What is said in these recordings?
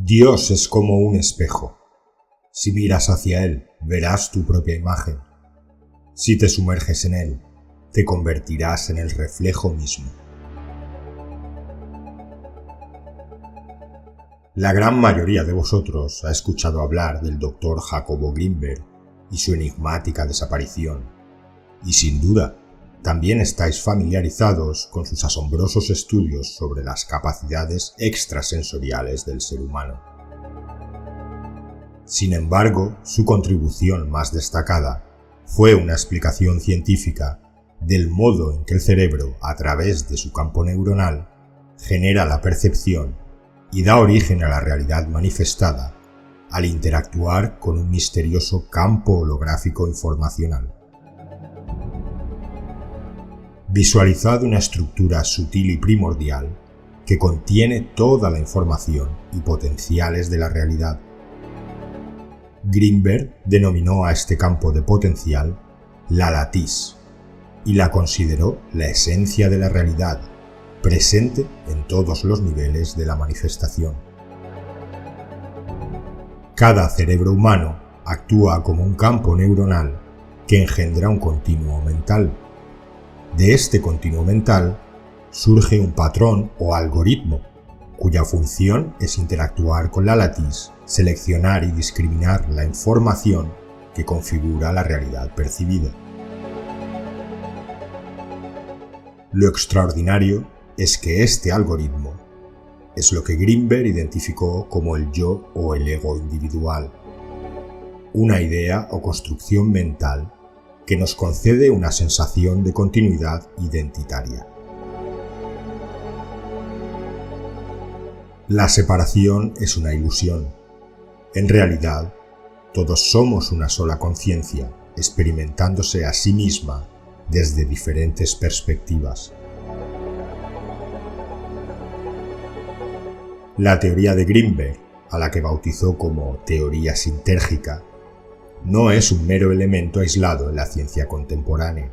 Dios es como un espejo. Si miras hacia él, verás tu propia imagen. Si te sumerges en él, te convertirás en el reflejo mismo. La gran mayoría de vosotros ha escuchado hablar del Dr. Jacobo Grinberg y su enigmática desaparición, y sin duda, también estáis familiarizados con sus asombrosos estudios sobre las capacidades extrasensoriales del ser humano. Sin embargo, su contribución más destacada fue una explicación científica del modo en que el cerebro, a través de su campo neuronal, genera la percepción y da origen a la realidad manifestada al interactuar con un misterioso campo holográfico informacional. Visualizad una estructura sutil y primordial que contiene toda la información y potenciales de la realidad. Grinberg denominó a este campo de potencial la latiz y la consideró la esencia de la realidad, presente en todos los niveles de la manifestación. Cada cerebro humano actúa como un campo neuronal que engendra un continuo mental. De este continuo mental surge un patrón o algoritmo, cuya función es interactuar con la latiz, seleccionar y discriminar la información que configura la realidad percibida. Lo extraordinario es que este algoritmo es lo que Grinberg identificó como el yo o el ego individual, una idea o construcción mental que nos concede una sensación de continuidad identitaria. La separación es una ilusión. En realidad, todos somos una sola conciencia, experimentándose a sí misma desde diferentes perspectivas. La teoría de Grinberg, a la que bautizó como teoría sintérgica, no es un mero elemento aislado en la ciencia contemporánea.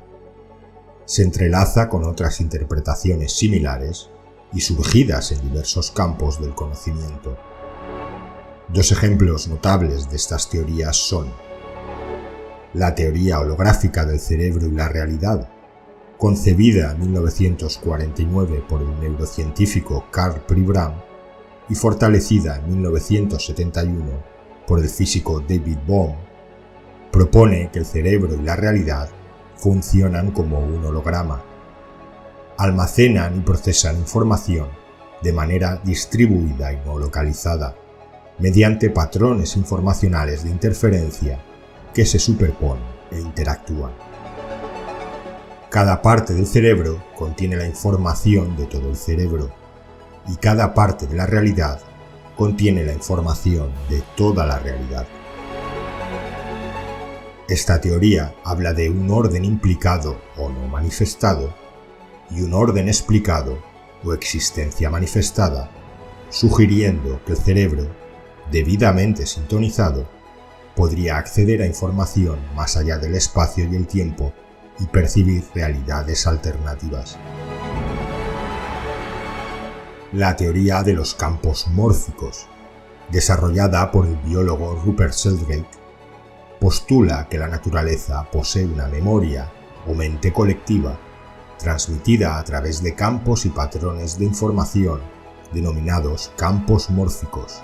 Se entrelaza con otras interpretaciones similares y surgidas en diversos campos del conocimiento. Dos ejemplos notables de estas teorías son la teoría holográfica del cerebro y la realidad, concebida en 1949 por el neurocientífico Karl Pribram y fortalecida en 1971 por el físico David Bohm, propone que el cerebro y la realidad funcionan como un holograma. Almacenan y procesan información de manera distribuida y no localizada, mediante patrones informacionales de interferencia que se superponen e interactúan. Cada parte del cerebro contiene la información de todo el cerebro, y cada parte de la realidad contiene la información de toda la realidad. Esta teoría habla de un orden implicado o no manifestado y un orden explicado o existencia manifestada, sugiriendo que el cerebro, debidamente sintonizado, podría acceder a información más allá del espacio y el tiempo y percibir realidades alternativas. La teoría de los campos mórficos, desarrollada por el biólogo Rupert Sheldrake, postula que la naturaleza posee una memoria o mente colectiva transmitida a través de campos y patrones de información denominados campos mórficos.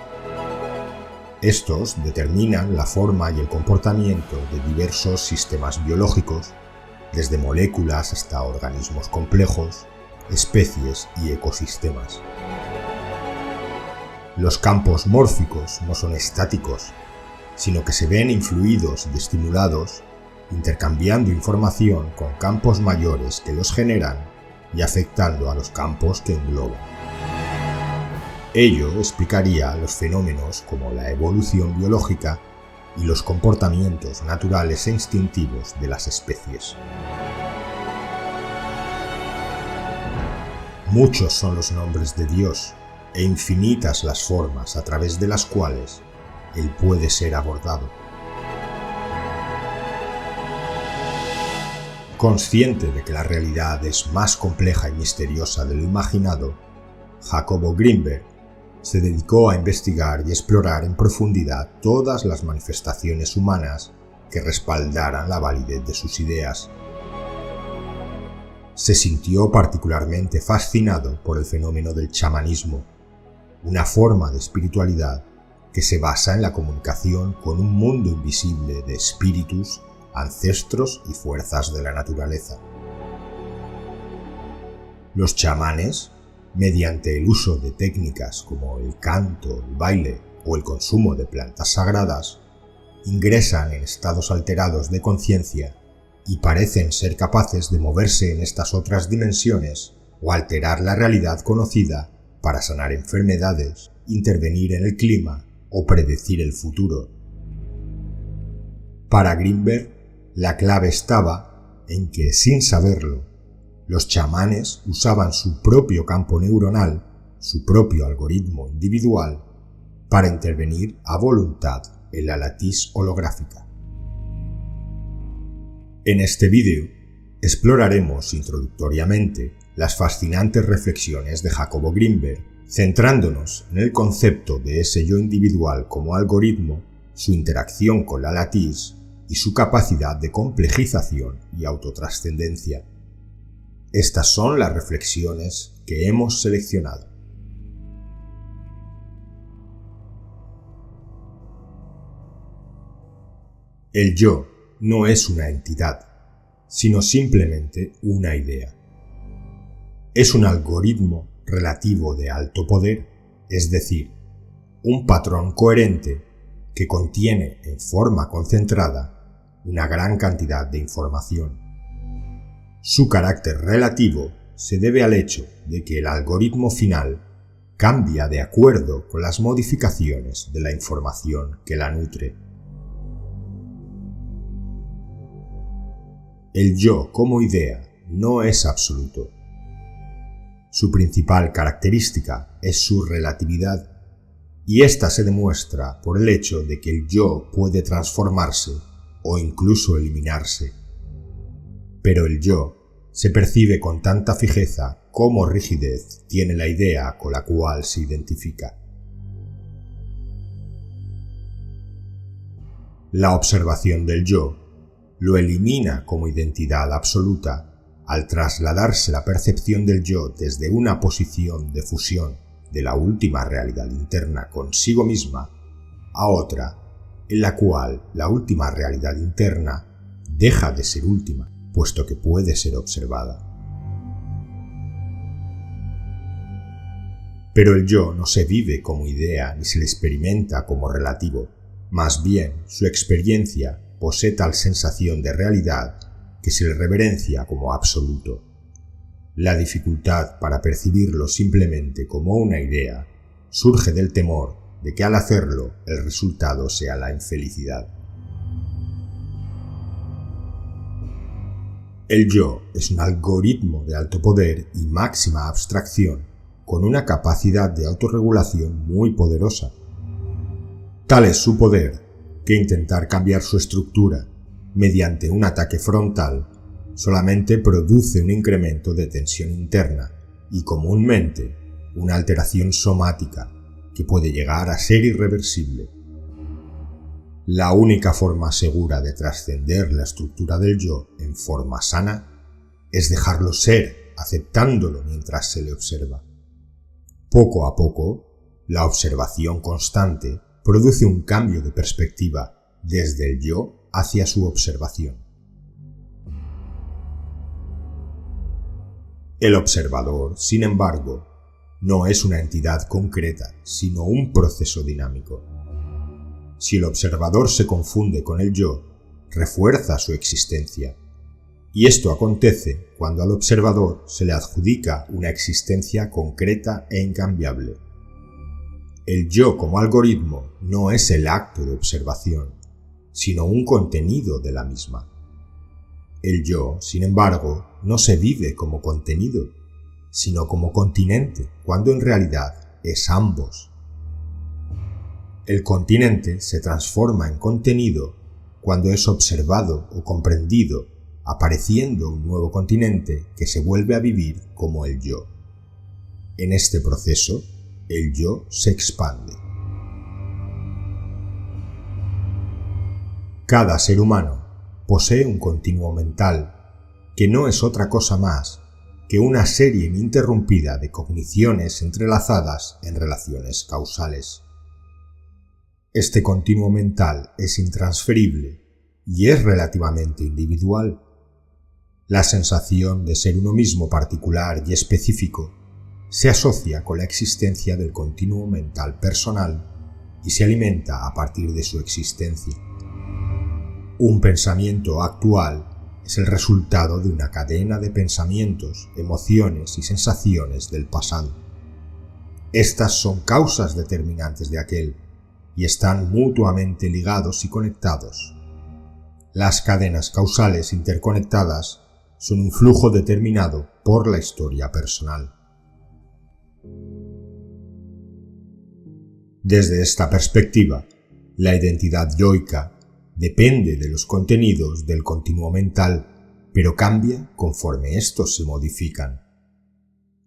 Estos determinan la forma y el comportamiento de diversos sistemas biológicos, desde moléculas hasta organismos complejos, especies y ecosistemas. Los campos mórficos no son estáticos, sino que se ven influidos y estimulados, intercambiando información con campos mayores que los generan y afectando a los campos que engloban. Ello explicaría los fenómenos como la evolución biológica y los comportamientos naturales e instintivos de las especies. Muchos son los nombres de Dios e infinitas las formas a través de las cuales Él puede ser abordado. Consciente de que la realidad es más compleja y misteriosa de lo imaginado, Jacobo Grinberg se dedicó a investigar y explorar en profundidad todas las manifestaciones humanas que respaldaran la validez de sus ideas. Se sintió particularmente fascinado por el fenómeno del chamanismo, una forma de espiritualidad que se basa en la comunicación con un mundo invisible de espíritus, ancestros y fuerzas de la naturaleza. Los chamanes, mediante el uso de técnicas como el canto, el baile o el consumo de plantas sagradas, ingresan en estados alterados de conciencia y parecen ser capaces de moverse en estas otras dimensiones o alterar la realidad conocida para sanar enfermedades, intervenir en el clima o predecir el futuro. Para Greenberg, la clave estaba en que, sin saberlo, los chamanes usaban su propio campo neuronal, su propio algoritmo individual, para intervenir a voluntad en la latiz holográfica. En este vídeo exploraremos introductoriamente las fascinantes reflexiones de Jacobo Greenberg, centrándonos en el concepto de ese yo individual como algoritmo, su interacción con la latiz y su capacidad de complejización y autotrascendencia. Estas son las reflexiones que hemos seleccionado. El yo no es una entidad, sino simplemente una idea. Es un algoritmo relativo de alto poder, es decir, un patrón coherente que contiene en forma concentrada una gran cantidad de información. Su carácter relativo se debe al hecho de que el algoritmo final cambia de acuerdo con las modificaciones de la información que la nutre. El yo como idea no es absoluto. Su principal característica es su relatividad, y esta se demuestra por el hecho de que el yo puede transformarse o incluso eliminarse. Pero el yo se percibe con tanta fijeza como rigidez tiene la idea con la cual se identifica. La observación del yo lo elimina como identidad absoluta al trasladarse la percepción del yo desde una posición de fusión de la última realidad interna consigo misma a otra en la cual la última realidad interna deja de ser última, puesto que puede ser observada. Pero el yo no se vive como idea ni se le experimenta como relativo, más bien su experiencia posee tal sensación de realidad que se le reverencia como absoluto. La dificultad para percibirlo simplemente como una idea surge del temor de que al hacerlo el resultado sea la infelicidad. El yo es un algoritmo de alto poder y máxima abstracción con una capacidad de autorregulación muy poderosa. Tal es su poder que intentar cambiar su estructura mediante un ataque frontal solamente produce un incremento de tensión interna y comúnmente una alteración somática que puede llegar a ser irreversible. La única forma segura de trascender la estructura del yo en forma sana es dejarlo ser, aceptándolo mientras se le observa. Poco a poco, la observación constante produce un cambio de perspectiva desde el yo hacia su observación. El observador, sin embargo, no es una entidad concreta, sino un proceso dinámico. Si el observador se confunde con el yo, refuerza su existencia, y esto acontece cuando al observador se le adjudica una existencia concreta e incambiable. El yo como algoritmo no es el acto de observación, sino un contenido de la misma. El yo, sin embargo, no se vive como contenido, sino como continente, cuando en realidad es ambos. El continente se transforma en contenido cuando es observado o comprendido, apareciendo un nuevo continente que se vuelve a vivir como el yo. En este proceso, el yo se expande. Cada ser humano posee un continuo mental que no es otra cosa más que una serie ininterrumpida de cogniciones entrelazadas en relaciones causales. Este continuo mental es intransferible y es relativamente individual. La sensación de ser uno mismo particular y específico se asocia con la existencia del continuo mental personal y se alimenta a partir de su existencia. Un pensamiento actual es el resultado de una cadena de pensamientos, emociones y sensaciones del pasado. Estas son causas determinantes de aquel y están mutuamente ligados y conectados. Las cadenas causales interconectadas son un flujo determinado por la historia personal. Desde esta perspectiva, la identidad yoica depende de los contenidos del continuo mental, pero cambia conforme estos se modifican.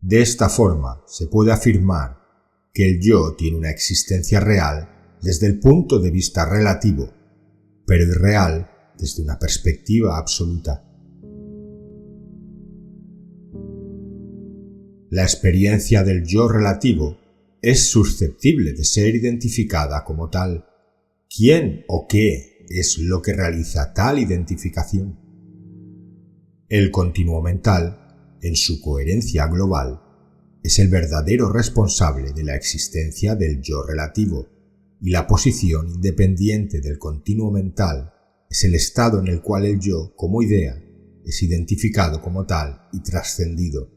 De esta forma, se puede afirmar que el yo tiene una existencia real desde el punto de vista relativo, pero irreal desde una perspectiva absoluta. La experiencia del yo relativo es susceptible de ser identificada como tal. ¿Quién o qué es lo que realiza tal identificación? El continuo mental, en su coherencia global, es el verdadero responsable de la existencia del yo relativo, y la posición independiente del continuo mental es el estado en el cual el yo, como idea, es identificado como tal y trascendido.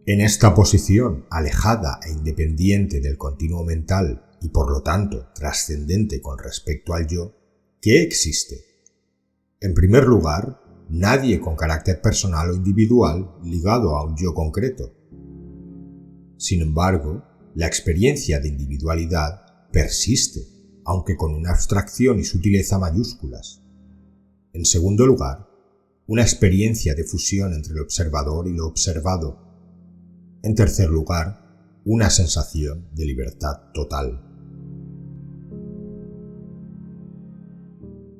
En esta posición, alejada e independiente del continuo mental y por lo tanto trascendente con respecto al yo, ¿qué existe? En primer lugar, nadie con carácter personal o individual ligado a un yo concreto. Sin embargo, la experiencia de individualidad persiste, aunque con una abstracción y sutileza mayúsculas. En segundo lugar, una experiencia de fusión entre el observador y lo observado. En tercer lugar, una sensación de libertad total.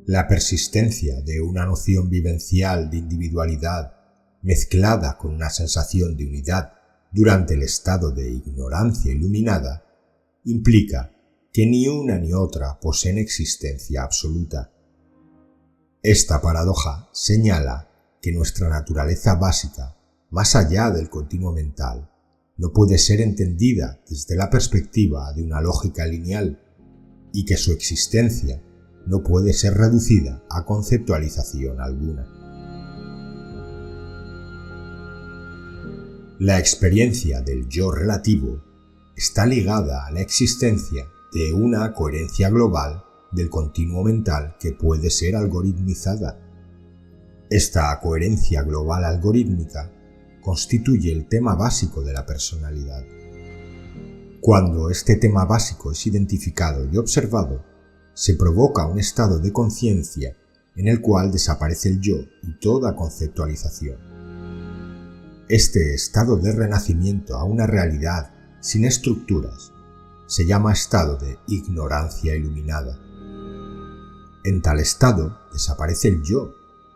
La persistencia de una noción vivencial de individualidad mezclada con una sensación de unidad durante el estado de ignorancia iluminada implica que ni una ni otra poseen existencia absoluta. Esta paradoja señala que nuestra naturaleza básica, más allá del continuo mental, no puede ser entendida desde la perspectiva de una lógica lineal y que su existencia no puede ser reducida a conceptualización alguna. La experiencia del yo relativo está ligada a la existencia de una coherencia global del continuo mental que puede ser algoritmizada. Esta coherencia global algorítmica constituye el tema básico de la personalidad. Cuando este tema básico es identificado y observado, se provoca un estado de conciencia en el cual desaparece el yo y toda conceptualización. Este estado de renacimiento a una realidad sin estructuras se llama estado de ignorancia iluminada. En tal estado desaparece el yo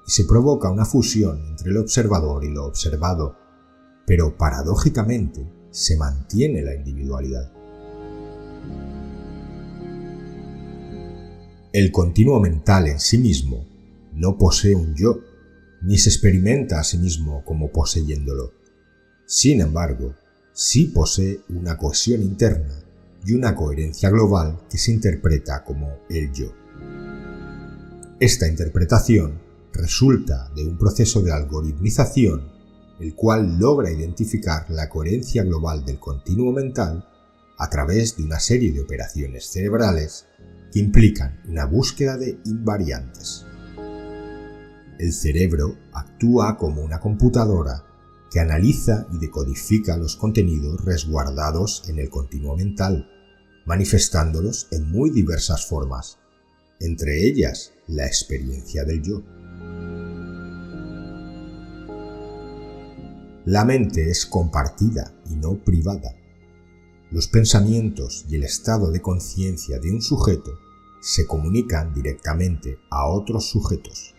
y se provoca una fusión entre el observador y lo observado, pero paradójicamente se mantiene la individualidad. El continuo mental en sí mismo no posee un yo, ni se experimenta a sí mismo como poseyéndolo. Sin embargo, sí posee una cohesión interna y una coherencia global que se interpreta como el yo. Esta interpretación resulta de un proceso de algoritmización, el cual logra identificar la coherencia global del continuo mental a través de una serie de operaciones cerebrales que implican una búsqueda de invariantes. El cerebro actúa como una computadora que analiza y decodifica los contenidos resguardados en el continuo mental, manifestándolos en muy diversas formas, entre ellas la experiencia del yo. La mente es compartida y no privada. Los pensamientos y el estado de conciencia de un sujeto se comunican directamente a otros sujetos.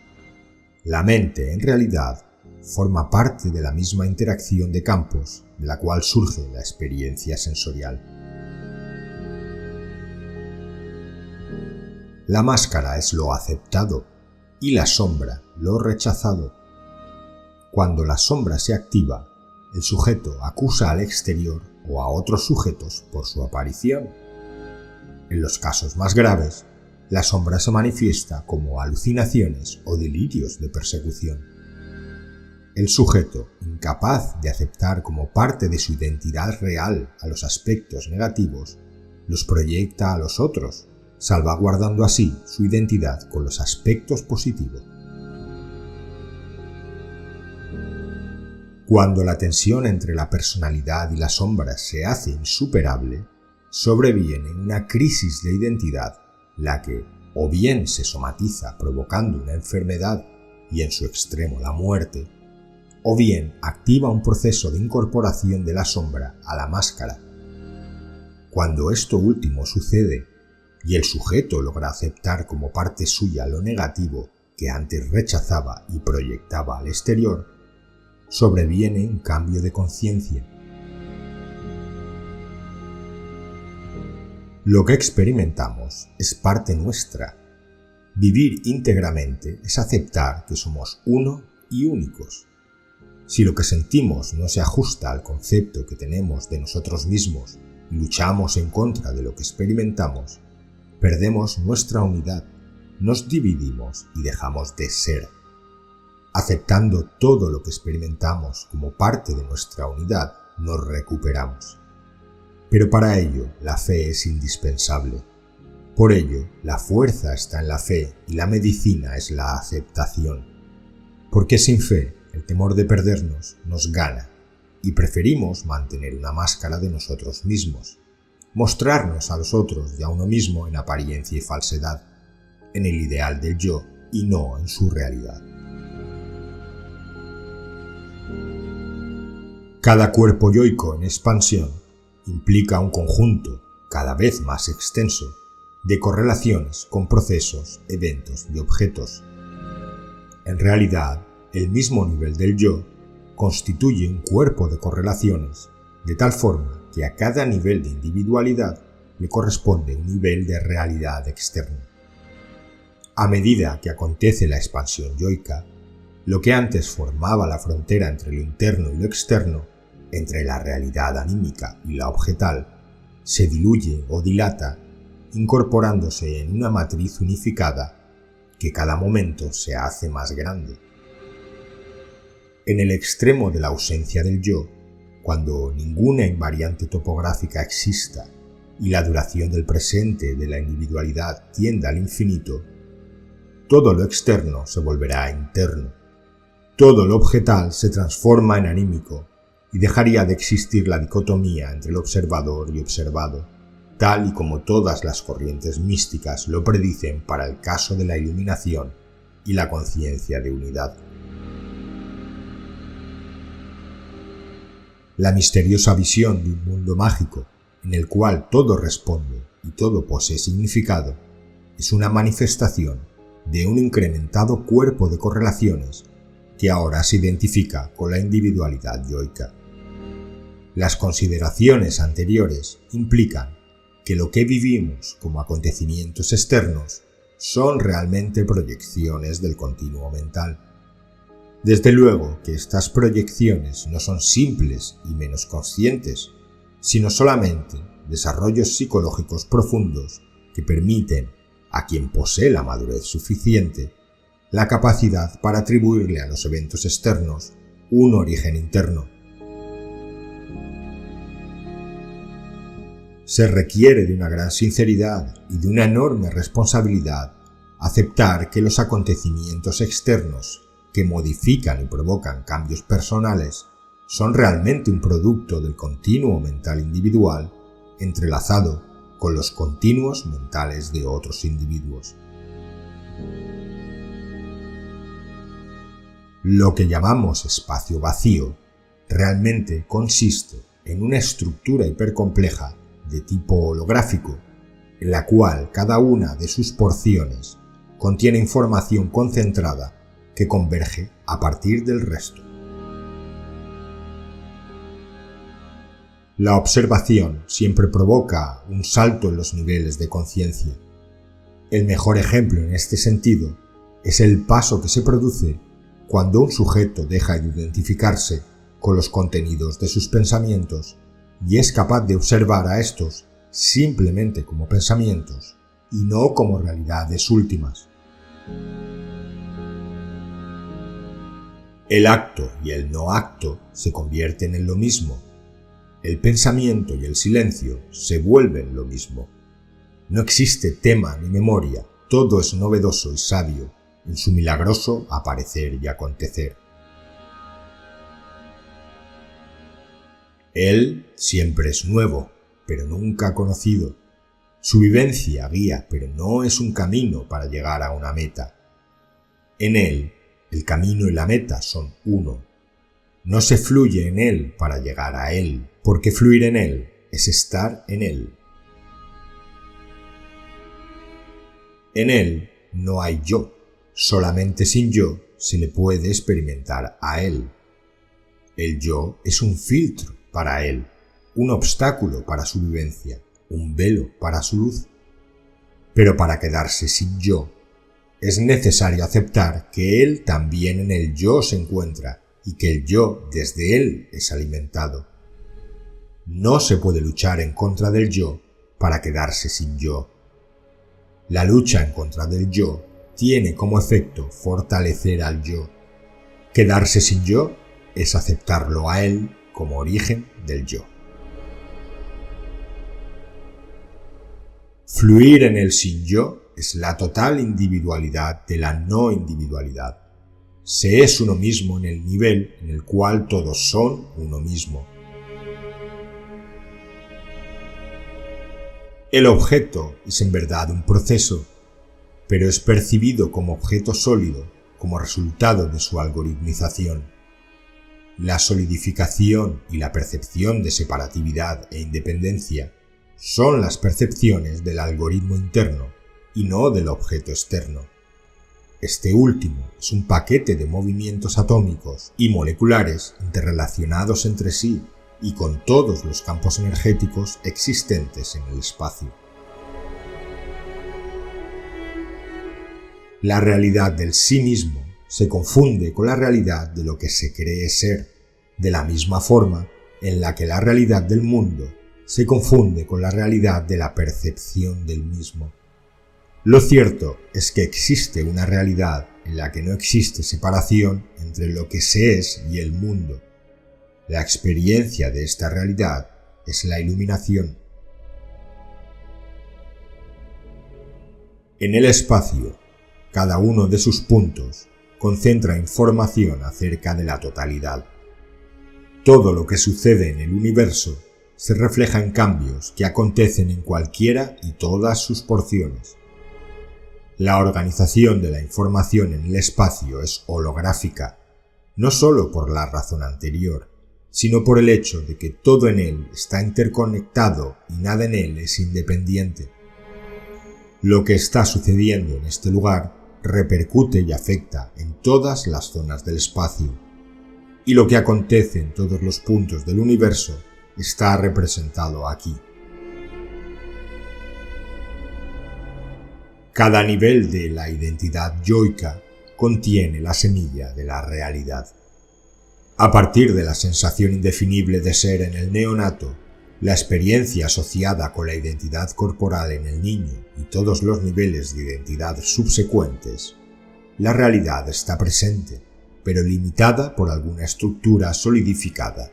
La mente, en realidad, forma parte de la misma interacción de campos de la cual surge la experiencia sensorial. La máscara es lo aceptado y la sombra lo rechazado. Cuando la sombra se activa, el sujeto acusa al exterior o a otros sujetos por su aparición. En los casos más graves, la sombra se manifiesta como alucinaciones o delirios de persecución. El sujeto, incapaz de aceptar como parte de su identidad real a los aspectos negativos, los proyecta a los otros, salvaguardando así su identidad con los aspectos positivos. Cuando la tensión entre la personalidad y la sombra se hace insuperable, sobreviene una crisis de identidad, la que o bien se somatiza provocando una enfermedad y en su extremo la muerte, o bien activa un proceso de incorporación de la sombra a la máscara. Cuando esto último sucede y el sujeto logra aceptar como parte suya lo negativo que antes rechazaba y proyectaba al exterior, sobreviene un cambio de conciencia. Lo que experimentamos es parte nuestra. Vivir íntegramente es aceptar que somos uno y únicos. Si lo que sentimos no se ajusta al concepto que tenemos de nosotros mismos y luchamos en contra de lo que experimentamos, perdemos nuestra unidad, nos dividimos y dejamos de ser. Aceptando todo lo que experimentamos como parte de nuestra unidad, nos recuperamos. Pero para ello, la fe es indispensable. Por ello, la fuerza está en la fe y la medicina es la aceptación. Porque sin fe, el temor de perdernos nos gana y preferimos mantener una máscara de nosotros mismos, mostrarnos a los otros y a uno mismo en apariencia y falsedad, en el ideal del yo y no en su realidad. Cada cuerpo yoico en expansión implica un conjunto, cada vez más extenso, de correlaciones con procesos, eventos y objetos. En realidad, el mismo nivel del yo constituye un cuerpo de correlaciones, de tal forma que a cada nivel de individualidad le corresponde un nivel de realidad externa. A medida que acontece la expansión yoica, lo que antes formaba la frontera entre lo interno y lo externo, entre la realidad anímica y la objetal, se diluye o dilata, incorporándose en una matriz unificada que cada momento se hace más grande. En el extremo de la ausencia del yo, cuando ninguna invariante topográfica exista y la duración del presente de la individualidad tienda al infinito, todo lo externo se volverá interno, todo lo objetal se transforma en anímico y dejaría de existir la dicotomía entre el observador y observado, tal y como todas las corrientes místicas lo predicen para el caso de la iluminación y la conciencia de unidad. La misteriosa visión de un mundo mágico en el cual todo responde y todo posee significado es una manifestación de un incrementado cuerpo de correlaciones que ahora se identifica con la individualidad yoica. Las consideraciones anteriores implican que lo que vivimos como acontecimientos externos son realmente proyecciones del continuo mental. Desde luego que estas proyecciones no son simples y menos conscientes, sino solamente desarrollos psicológicos profundos que permiten, a quien posee la madurez suficiente, la capacidad para atribuirle a los eventos externos un origen interno. Se requiere de una gran sinceridad y de una enorme responsabilidad aceptar que los acontecimientos externos que modifican y provocan cambios personales son realmente un producto del continuo mental individual entrelazado con los continuos mentales de otros individuos. Lo que llamamos espacio vacío realmente consiste en una estructura hipercompleja de tipo holográfico, en la cual cada una de sus porciones contiene información concentrada que converge a partir del resto. La observación siempre provoca un salto en los niveles de conciencia. El mejor ejemplo en este sentido es el paso que se produce cuando un sujeto deja de identificarse con los contenidos de sus pensamientos y es capaz de observar a estos simplemente como pensamientos y no como realidades últimas. El acto y el no acto se convierten en lo mismo. El pensamiento y el silencio se vuelven lo mismo. No existe tema ni memoria, todo es novedoso y sabio en su milagroso aparecer y acontecer. Él siempre es nuevo, pero nunca conocido. Su vivencia guía, pero no es un camino para llegar a una meta. En él, el camino y la meta son uno. No se fluye en él para llegar a él, porque fluir en él es estar en él. En él no hay yo, solamente sin yo se le puede experimentar a él. El yo es un filtro para él, un obstáculo para su vivencia, un velo para su luz. Pero para quedarse sin yo, es necesario aceptar que él también en el yo se encuentra y que el yo desde él es alimentado. No se puede luchar en contra del yo para quedarse sin yo. La lucha en contra del yo tiene como efecto fortalecer al yo. Quedarse sin yo es aceptarlo a él como origen del yo. Fluir en el sin yo es la total individualidad de la no individualidad. Se es uno mismo en el nivel en el cual todos son uno mismo. El objeto es en verdad un proceso, pero es percibido como objeto sólido como resultado de su algoritmización. La solidificación y la percepción de separatividad e independencia son las percepciones del algoritmo interno y no del objeto externo. Este último es un paquete de movimientos atómicos y moleculares interrelacionados entre sí y con todos los campos energéticos existentes en el espacio. La realidad del sí mismo se confunde con la realidad de lo que se cree ser, de la misma forma en la que la realidad del mundo se confunde con la realidad de la percepción del mismo. Lo cierto es que existe una realidad en la que no existe separación entre lo que se es y el mundo. La experiencia de esta realidad es la iluminación. En el espacio, cada uno de sus puntos concentra información acerca de la totalidad. Todo lo que sucede en el universo se refleja en cambios que acontecen en cualquiera y todas sus porciones. La organización de la información en el espacio es holográfica, no solo por la razón anterior, sino por el hecho de que todo en él está interconectado y nada en él es independiente. Lo que está sucediendo en este lugar repercute y afecta en todas las zonas del espacio, y lo que acontece en todos los puntos del universo está representado aquí. Cada nivel de la identidad yoica contiene la semilla de la realidad. A partir de la sensación indefinible de ser en el neonato, la experiencia asociada con la identidad corporal en el niño y todos los niveles de identidad subsecuentes, la realidad está presente, pero limitada por alguna estructura solidificada.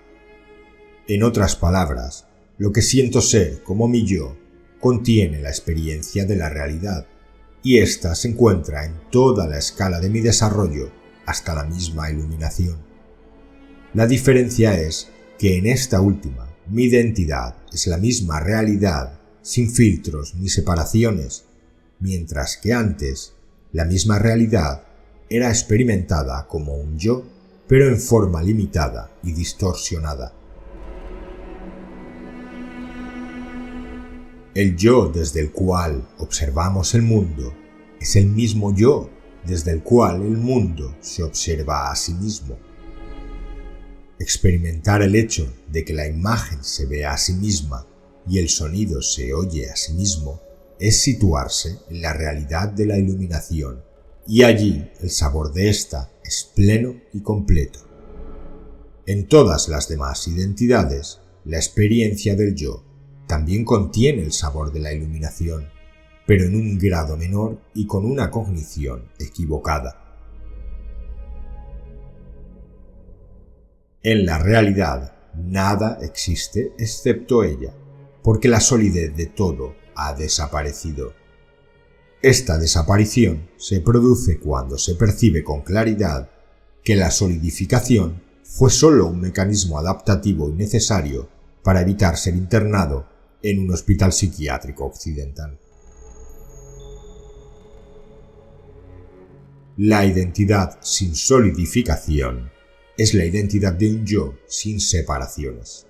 En otras palabras, lo que siento ser como mi yo contiene la experiencia de la realidad, y ésta se encuentra en toda la escala de mi desarrollo hasta la misma iluminación. La diferencia es que en esta última, mi identidad es la misma realidad, sin filtros ni separaciones, mientras que antes, la misma realidad era experimentada como un yo, pero en forma limitada y distorsionada. El yo desde el cual observamos el mundo es el mismo yo desde el cual el mundo se observa a sí mismo. Experimentar el hecho de que la imagen se ve a sí misma y el sonido se oye a sí mismo es situarse en la realidad de la iluminación, y allí el sabor de ésta es pleno y completo. En todas las demás identidades, la experiencia del yo también contiene el sabor de la iluminación, pero en un grado menor y con una cognición equivocada. En la realidad, nada existe excepto ella, porque la solidez de todo ha desaparecido. Esta desaparición se produce cuando se percibe con claridad que la solidificación fue solo un mecanismo adaptativo y necesario para evitar ser internado en un hospital psiquiátrico occidental. La identidad sin solidificación es la identidad de un yo sin separaciones.